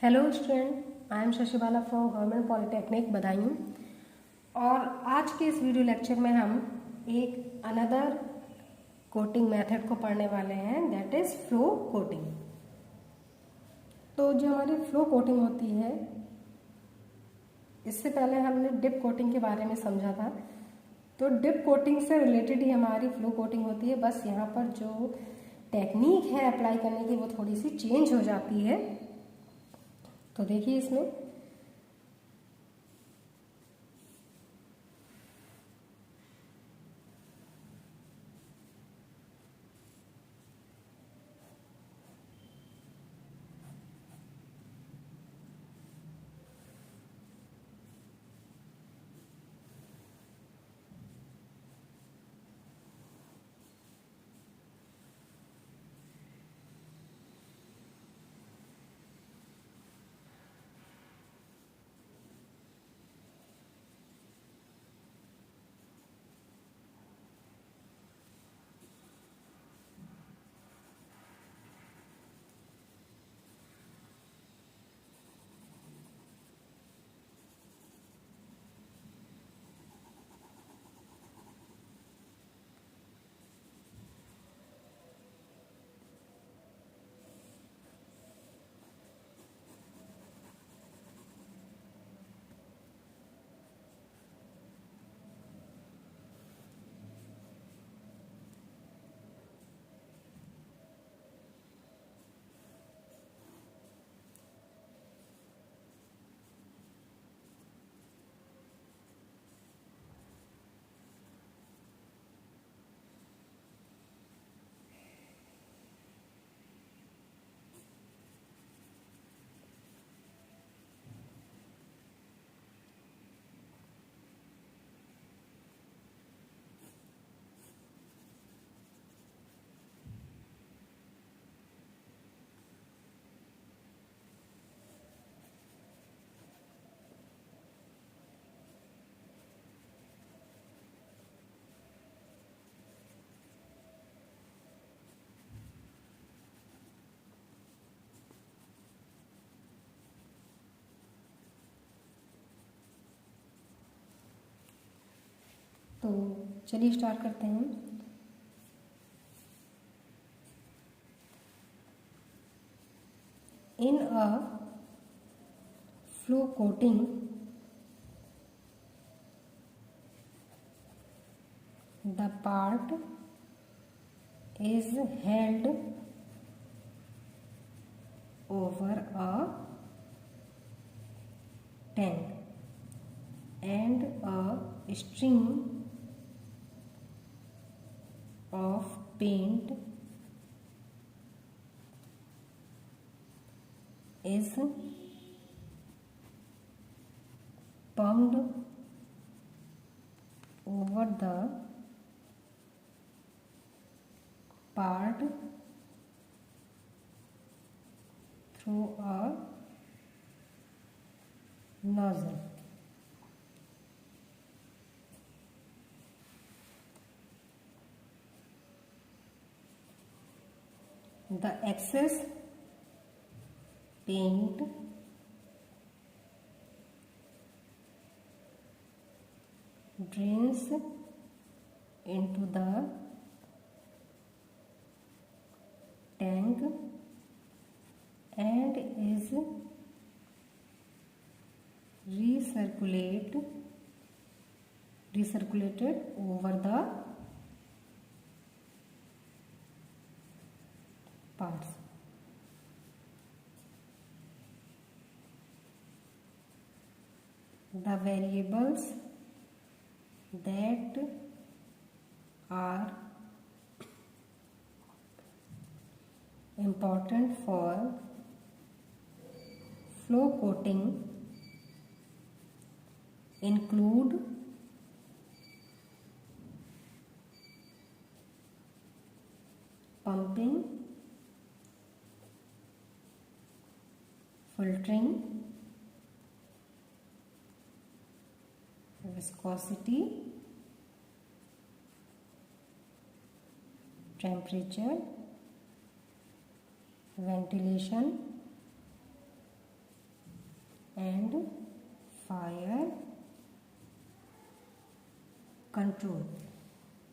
Hello student, I am Shashibala from government polytechnic Badaun. और आज के इस वीडियो लेक्चर में हम एक अनदर कोटिंग मेथड को पढ़ने वाले हैं, दैट इज फ्लो कोटिंग। तो जो हमारी फ्लो कोटिंग होती है, इससे पहले हमने डिप कोटिंग के बारे में समझा था। तो डिप कोटिंग से रिलेटेड ही हमारी फ्लो कोटिंग होती है, बस यहाँ पर जो टेक्निक है अप्लाई करने की वो थोड़ी सी चेंज हो जाती है। तो देखिए इसमें तो चलिए स्टार्ट करते हैं। In a flow coating, the part is held over a tank and a stream of paint is pumped over the part through a nozzle. The excess paint drains into the tank and is recirculated over the parts. The variables that are important for flow coating include pumping, filtering, viscosity, temperature, ventilation, and fire control.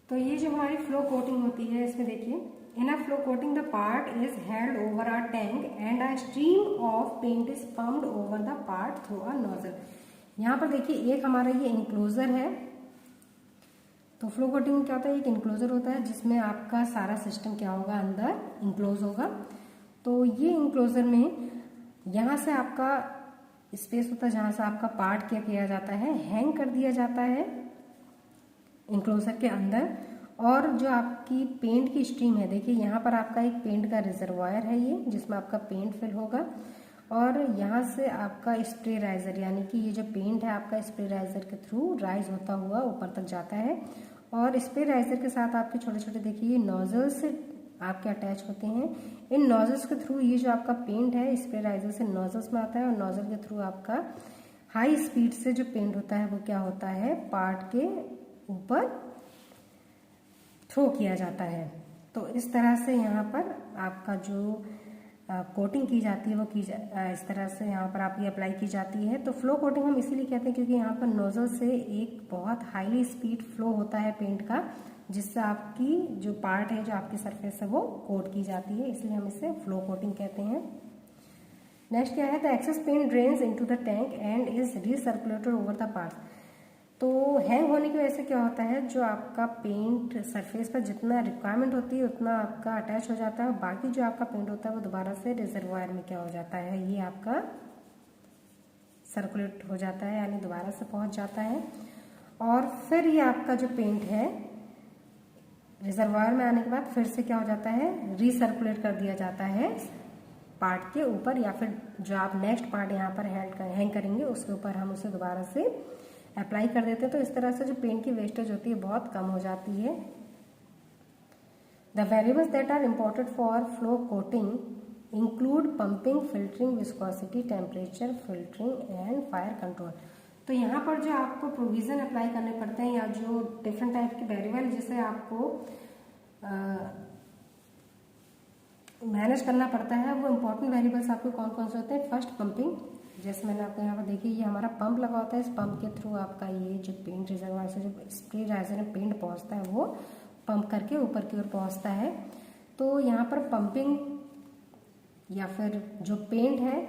तो ये जो हमारी flow coating होती है, इसमें देखिए, in a flow coating the part is held over a tank and a stream of paint is pumped over the part through a nozzle. यहाँ पर देखिए एक हमारा ये इंक्लोजर है। तो फ्लो कोटिंग में क्या होता है, एक इंक्लोजर होता है जिसमें आपका सारा सिस्टम क्या होगा, अंदर इंक्लोज होगा। तो ये इंक्लोजर में यहाँ से आपका स्पेस होता है जहाँ से आपका पार्ट क्या किया जाता है, हैंग कर दिया जाता है इंक्लोजर के अंदर। और जो आपकी पेंट की स्ट्रीम है, देखिए यहाँ पर आपका एक पेंट का रिजर्वायर है ये, जिसमें आपका पेंट फिल होगा। और यहाँ से आपका स्प्रे राइजर, यानी कि ये जो पेंट है आपका स्प्रे राइजर के थ्रू राइज होता हुआ ऊपर तक जाता है। और स्प्रे राइजर के साथ आपके छोटे छोटे देखिए नोजल्स आपके अटैच होते हैं। इन नोजल्स के थ्रू ये जो आपका पेंट है स्प्रे राइजर से नोजल्स में आता है, और नोजल के थ्रू आपका हाई स्पीड से जो पेंट होता है वो क्या होता है, पार्ट के ऊपर थ्रो किया जाता है। तो इस तरह से यहाँ पर आपका जो कोटिंग की जाती है वो इस तरह से यहाँ पर आपकी अप्लाई की जाती है। तो फ्लो कोटिंग हम इसीलिए कहते हैं क्योंकि यहाँ पर नोजल से एक बहुत हाईली स्पीड फ्लो होता है पेंट का, जिससे आपकी जो पार्ट है, जो आपकी सरफेस है, वो कोट की जाती है, इसलिए हम इसे फ्लो कोटिंग कहते हैं। नेक्स्ट क्या है, the excess paint drains into the tank and is recirculated over the parts. तो हैंग होने की वजह से क्या होता है, जो आपका पेंट सरफेस पर जितना रिक्वायरमेंट होती है उतना आपका अटैच हो जाता है, और बाकी जो आपका पेंट होता है वो दोबारा से रिजर्वायर में क्या हो जाता है, ये आपका सर्कुलेट हो जाता है, यानी दोबारा से पहुंच जाता है। और फिर ये आपका जो पेंट है रिजर्वायर में आने के बाद फिर से क्या हो जाता है, रीसर्कुलेट कर दिया जाता है पार्ट के ऊपर, या फिर जो आप नेक्स्ट पार्ट यहाँ पर हैंग करेंगे उसके ऊपर हम उसे दोबारा से अप्लाई कर देते हैं। तो इस तरह से जो पेंट की वेस्टेज होती है बहुत कम हो जाती है। The variables that are important for flow coating include pumping, filtering, viscosity, temperature, filtering and fire control. तो यहाँ पर जो आपको प्रोविजन अप्लाई करने पड़ते हैं, या जो डिफरेंट टाइप के वेरिएबल जिसे आपको मैनेज करना पड़ता है, वो इम्पोर्टेंट वेरिएबल्स आपको कौन कौन से होते हैं। फर्स्ट पंपिंग, जैसे मैंने आपको यहाँ पर देखिए ये हमारा पंप लगा होता है, इस पंप के थ्रू आपका ये जो पेंट रिजर्वायर से जो स्प्रे राइजर में पेंट पहुँचता है वो पंप करके ऊपर की ओर पहुँचता है। तो यहाँ पर पंपिंग या फिर जो पेंट है,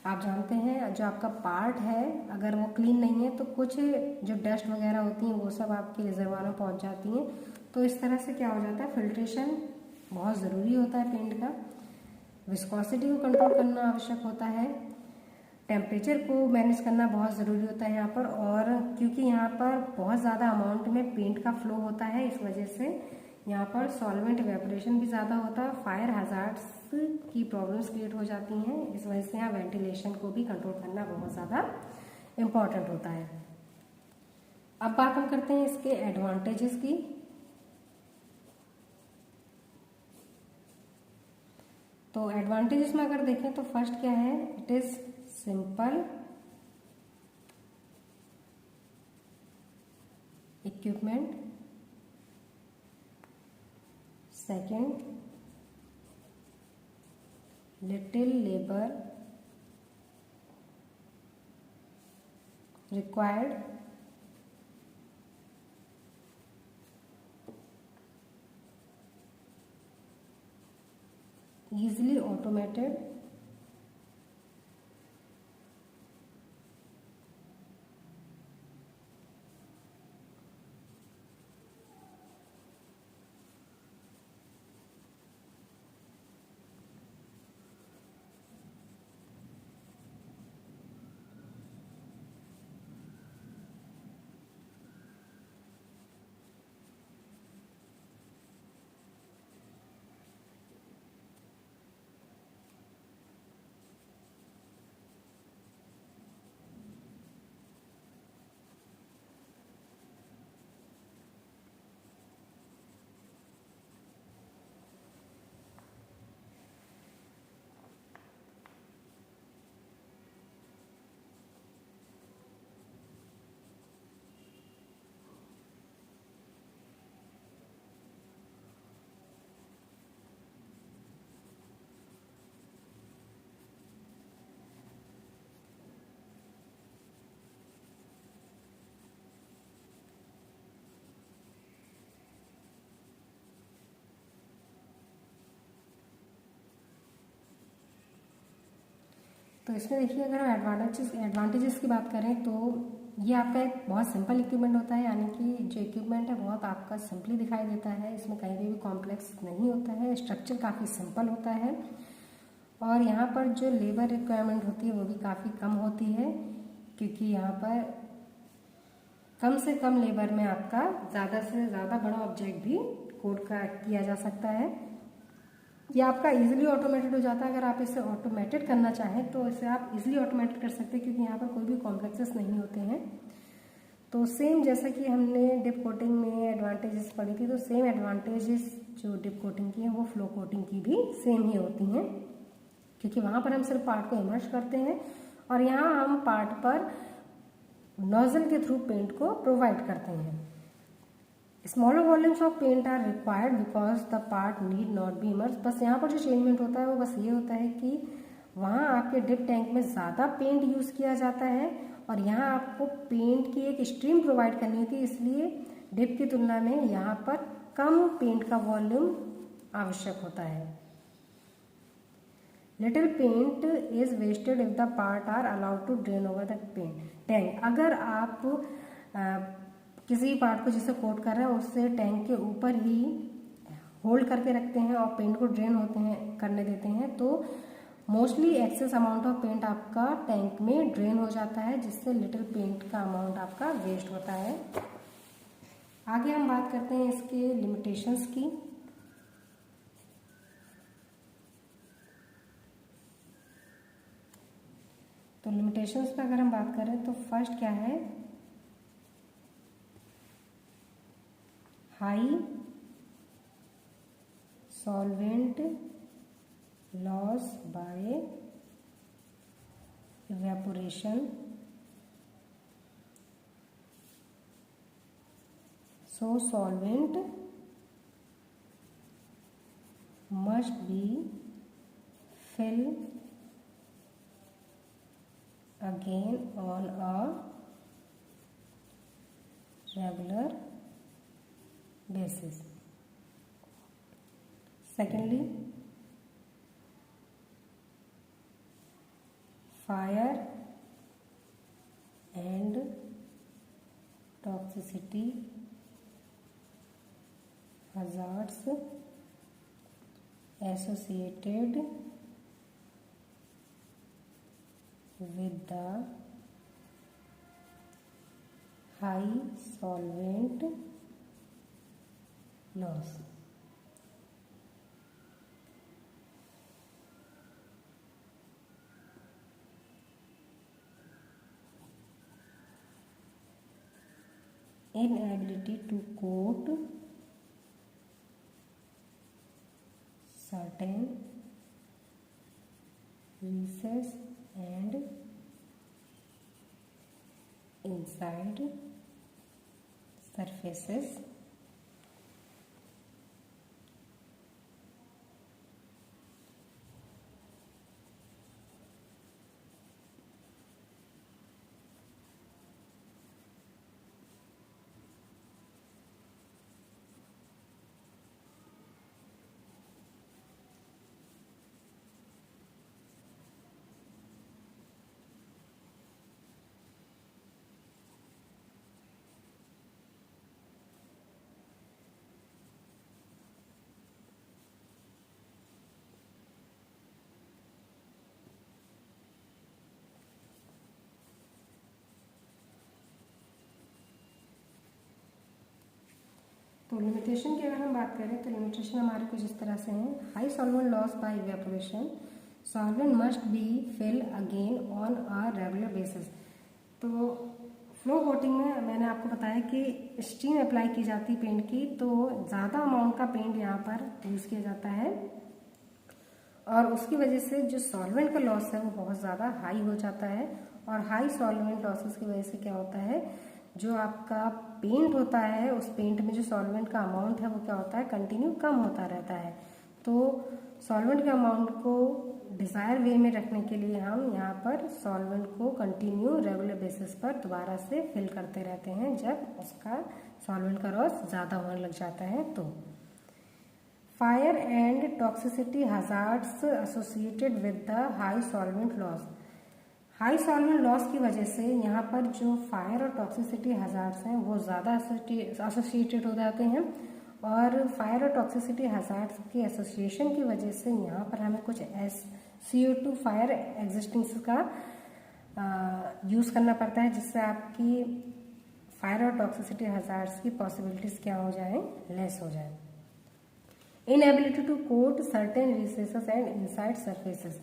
आप जानते हैं जो आपका पार्ट है अगर वो क्लीन नहीं है तो कुछ जो डस्ट वगैरह होती हैं वो सब आपके रिजर्वायर में पहुँच जाती हैं। तो इस तरह से क्या हो जाता है, फिल्ट्रेशन बहुत ज़रूरी होता है पेंट का, विस्कोसिटी को कंट्रोल करना आवश्यक होता है, टेम्परेचर को मैनेज करना बहुत ज़रूरी होता है यहाँ पर। और क्योंकि यहाँ पर बहुत ज़्यादा अमाउंट में पेंट का फ्लो होता है, इस वजह से यहाँ पर सॉल्वेंट इवेपोरेशन भी ज़्यादा होता है, फायर हैजार्ड्स की प्रॉब्लम्स क्रिएट हो जाती हैं। इस वजह से यहाँ वेंटिलेशन को भी कंट्रोल करना बहुत ज़्यादा इम्पॉर्टेंट होता है। अब बात हम करते हैं इसके एडवांटेजेस की। तो एडवांटेजेस में अगर देखें तो फर्स्ट क्या है, it is simple equipment, second little labour required, easily automated, तो इसमें देखिए, अगर हम एडवांटेजेस की बात करें तो ये आपका एक बहुत सिंपल इक्विपमेंट होता है, यानी कि जो इक्विपमेंट है बहुत आपका सिंपली दिखाई देता है। इसमें कहीं भी कॉम्प्लेक्स नहीं होता है, स्ट्रक्चर काफ़ी सिंपल होता है और यहाँ पर जो लेबर रिक्वायरमेंट होती है वो भी काफ़ी कम होती है, क्योंकि यहाँ पर कम से कम लेबर में आपका ज़्यादा से ज़्यादा बड़ा ऑब्जेक्ट भी कोड का किया जा सकता है। ये आपका इजीली ऑटोमेटेड हो जाता है। अगर आप इसे ऑटोमेटेड करना चाहें तो इसे आप इजीली ऑटोमेटेड कर सकते हैं, क्योंकि यहाँ पर कोई भी कॉम्प्लेक्सेस नहीं होते हैं। तो सेम जैसा कि हमने डिप कोटिंग में एडवांटेजेस पढ़ी थी, तो सेम एडवांटेजेस जो डिप कोटिंग की हैं वो फ्लो कोटिंग की भी सेम ही होती हैं, क्योंकि वहाँ पर हम सिर्फ पार्ट को इमर्ज करते हैं और यहाँ हम पार्ट पर नोजल के थ्रू पेंट को प्रोवाइड करते हैं। Smaller volumes of paint are required because the part need not be immerse. बस यहाँ पर जो चेंजमेंट होता है वो बस ये होता है कि वहाँ आपके डिप टैंक में ज़्यादा पेंट यूज़ किया जाता है और यहाँ आपको पेंट की एक स्ट्रीम प्रोवाइड करनी होती है, इसलिए डिप की तुलना में यहाँ पर कम पेंट का वॉल्यूम आवश्यक होता है। Little paint is wasted if the part are allowed to drain over the paint tank. अगर आप किसी पार्ट को जिसे कोट कर रहे हैं उससे टैंक के ऊपर ही होल्ड करके रखते हैं और पेंट को ड्रेन करने देते हैं, तो mostly excess amount of paint आपका टैंक में ड्रेन हो जाता है, जिससे लिटिल पेंट का अमाउंट आपका वेस्ट होता है। आगे हम बात करते हैं इसके लिमिटेशंस की। तो लिमिटेशंस पे अगर हम बात करें तो फर्स्ट क्या है, high solvent loss by evaporation, so solvent must be filled again on a regular basis. Secondly, fire and toxicity hazards associated with the high solvent loss. Inability to coat certain recesses and inside surfaces. तो limitation की अगर हम बात करें तो limitation हमारे कुछ इस तरह से हैं। High solvent loss by evaporation, solvent must be fill again on a regular basis. तो फ्लो कोटिंग में मैंने आपको बताया कि स्टीम अप्लाई की जाती है पेंट की, तो ज़्यादा अमाउंट का पेंट यहाँ पर यूज़ किया जाता है और उसकी वजह से जो सॉल्वेंट का लॉस है वो बहुत ज़्यादा हाई हो जाता है। और हाई सॉल्वेंट लॉसेस की वजह से क्या होता है, जो आपका पेंट होता है उस पेंट में जो सॉल्वेंट का अमाउंट है वो क्या होता है, कंटिन्यू कम होता रहता है। तो सॉल्वेंट के अमाउंट को डिज़ायर वे में रखने के लिए हम यहाँ पर सॉल्वेंट को कंटिन्यू रेगुलर बेसिस पर दोबारा से फिल करते रहते हैं जब उसका सॉल्वेंट का लॉस ज़्यादा होने लग जाता है। तो fire and toxicity hazards associated with the high solvent loss. High solvent loss की वजह से यहाँ पर जो फायर और टॉक्सिसिटी हजार्ड्स हैं वो ज़्यादा एसोसिएटेड हो जाते हैं, और फायर और टॉक्सिसिटी हजार्ड्स के एसोसिएशन की वजह से यहाँ पर हमें कुछ CO2 फायर एग्जिस्टिंग्स का यूज़ करना पड़ता है, जिससे आपकी फायर और टॉक्सिसिटी हजार्ड्स की पॉसिबिलिटीज़ क्या हो जाए, लेस हो जाए। Inability to coat certain recesses and inside surfaces.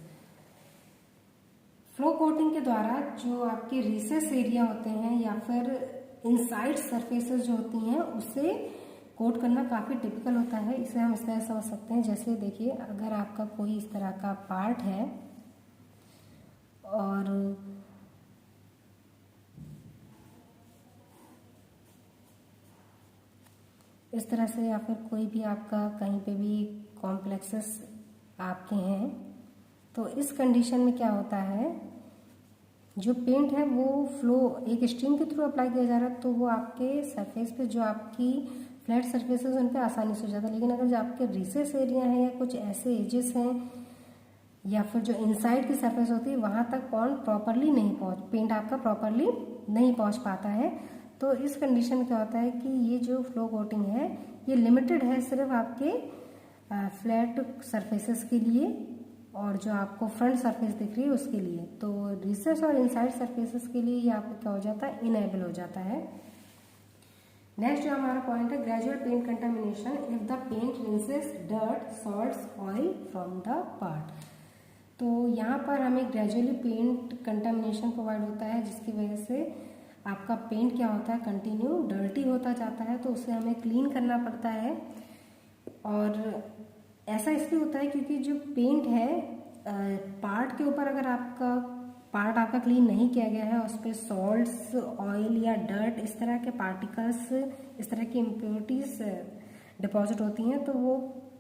Flow coating के द्वारा जो आपके रिसेस एरिया होते हैं या फिर इनसाइड सरफेसेस जो होती हैं उसे कोट करना काफ़ी टिपिकल होता है। इसे हम इस तरह समझ सकते हैं, जैसे देखिए अगर आपका कोई इस तरह का पार्ट है और इस तरह से, या फिर कोई भी आपका कहीं पे भी कॉम्प्लेक्सेस आपके हैं, तो इस कंडीशन में क्या होता है, जो पेंट है वो फ्लो एक स्ट्रीम के थ्रू अप्लाई किया जा रहा है, तो वो आपके सरफेस पे जो आपकी फ्लैट सरफेसेस उन पर आसानी से हो जाता है। लेकिन अगर जो आपके रिसेस एरिया है या कुछ ऐसे एजेस हैं या फिर जो इनसाइड की सरफेस होती है वहाँ तक पेंट आपका प्रॉपरली नहीं पहुँच पाता है। तो इस कंडीशन में क्या होता है कि ये जो फ्लो कोटिंग है ये लिमिटेड है सिर्फ आपके फ्लैट सरफेसेस के लिए और जो आपको फ्रंट सरफेस दिख रही है उसके लिए। तो रिसेस और इनसाइड सरफेसेस के लिए ये आपको क्या हो जाता है, इनेबल हो जाता है। नेक्स्ट जो हमारा पॉइंट है, gradual paint contamination if the paint rinses dirt salts oil from the part. तो यहाँ पर हमें ग्रेजुअली पेंट कंटामिनेशन प्रोवाइड होता है, जिसकी वजह से आपका पेंट क्या होता है, कंटिन्यू डर्टी होता जाता है, तो उसे हमें क्लीन करना पड़ता है। और ऐसा इसलिए होता है क्योंकि जो पेंट है पार्ट के ऊपर अगर पार्ट आपका क्लीन नहीं किया गया है, उस पर सॉल्ट्स, ऑयल या डर्ट, इस तरह के पार्टिकल्स, इस तरह की इम्प्योरिटीज डिपॉजिट होती हैं, तो वो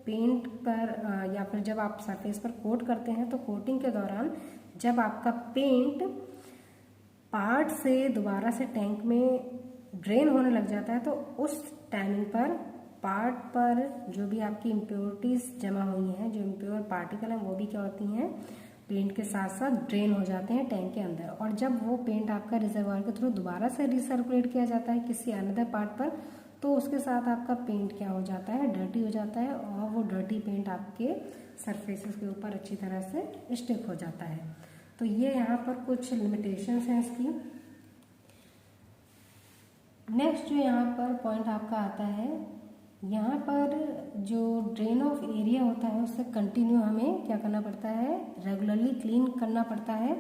पेंट पर या फिर जब आप सरफेस पर कोट करते हैं तो कोटिंग के दौरान जब आपका पेंट पार्ट से दोबारा से टैंक में ड्रेन होने लग जाता है, तो उस टाइमिंग पर पार्ट पर जो भी आपकी इम्प्योरिटीज जमा हुई हैं, जो इम्प्योर पार्टिकल हैं, वो भी क्या होती हैं, पेंट के साथ साथ ड्रेन हो जाते हैं टैंक के अंदर। और जब वो पेंट आपका रिजर्वायर के थ्रू दोबारा से रिसर्कुलेट किया जाता है किसी अनदर पार्ट पर, तो उसके साथ आपका पेंट क्या हो जाता है, डर्टी हो जाता है, और वो डर्टी पेंट आपके सरफेसेस के ऊपर अच्छी तरह से स्टिक हो जाता है। तो ये यहाँ पर कुछ लिमिटेशंस हैं इसकी। नेक्स्ट जो यहाँ पर पॉइंट आपका आता है, यहाँ पर जो ड्रेन ऑफ एरिया होता है उससे कंटिन्यू हमें क्या करना पड़ता है, रेगुलरली क्लीन करना पड़ता है।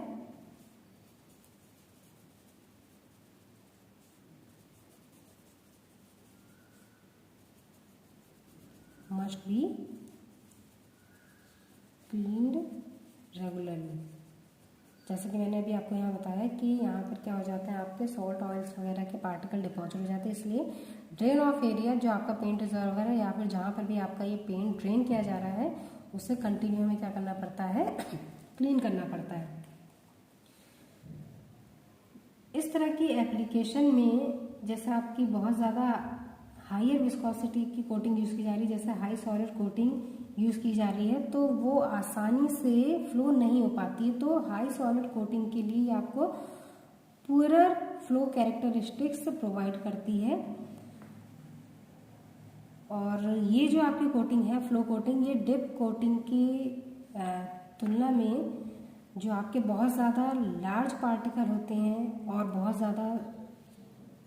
Must be cleaned regularly. जैसे कि मैंने अभी आपको यहाँ बताया कि यहाँ पर क्या हो जाता है, आपके सॉल्ट ऑयल्स वगैरह के पार्टिकल डिपॉजिट हो जाते हैं, इसलिए ड्रेन ऑफ एरिया जो आपका पेंट रिजर्वर है या फिर जहाँ पर भी आपका ये पेंट ड्रेन किया जा रहा है उससे कंटिन्यू हमें क्या करना पड़ता है, क्लीन करना पड़ता है। इस तरह की एप्लीकेशन में जैसे आपकी बहुत ज़्यादा हायर विस्कोसिटी की कोटिंग यूज़ की जा रही है, जैसे हाई सॉलिड कोटिंग यूज़ की जा रही है, तो वो आसानी से फ्लो नहीं हो पाती है। तो हाई सॉलिड कोटिंग के लिए आपको पुअरर फ्लो कैरेक्टरिस्टिक्स प्रोवाइड करती है। और ये जो आपकी कोटिंग है, फ्लो कोटिंग, ये डिप कोटिंग की तुलना में जो आपके बहुत ज़्यादा लार्ज पार्टिकल होते हैं और बहुत ज़्यादा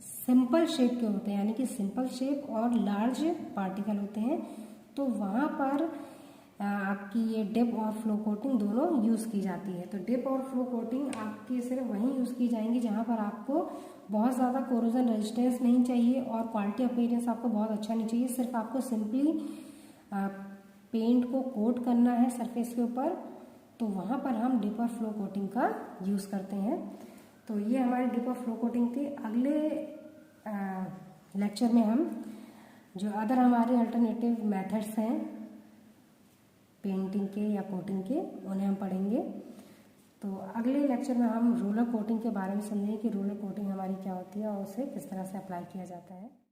सिंपल शेप के होते हैं, यानी कि सिंपल शेप और लार्ज पार्टिकल होते हैं, तो वहाँ पर आपकी ये डिप और फ्लो कोटिंग दोनों यूज़ की जाती है। तो डिप और फ्लो कोटिंग आपकी सिर्फ वहीं यूज़ की जाएंगी जहाँ पर आपको बहुत ज़्यादा कोरोजन रेजिस्टेंस नहीं चाहिए और क्वालिटी अपीयरेंस आपको बहुत अच्छा नहीं चाहिए, सिर्फ आपको सिंपली पेंट को कोट करना है सरफेस के ऊपर, तो वहाँ पर हम डिप और फ्लो कोटिंग का यूज़ करते हैं। तो ये हमारी डिप और फ्लो कोटिंग थी। अगले लेक्चर में हम जो अदर हमारे अल्टरनेटिव मेथड्स हैं पेंटिंग के या कोटिंग के, उन्हें हम पढ़ेंगे। तो अगले लेक्चर में हम रोलर कोटिंग के बारे में समझेंगे कि रोलर कोटिंग हमारी क्या होती है और उसे किस तरह से अप्लाई किया जाता है।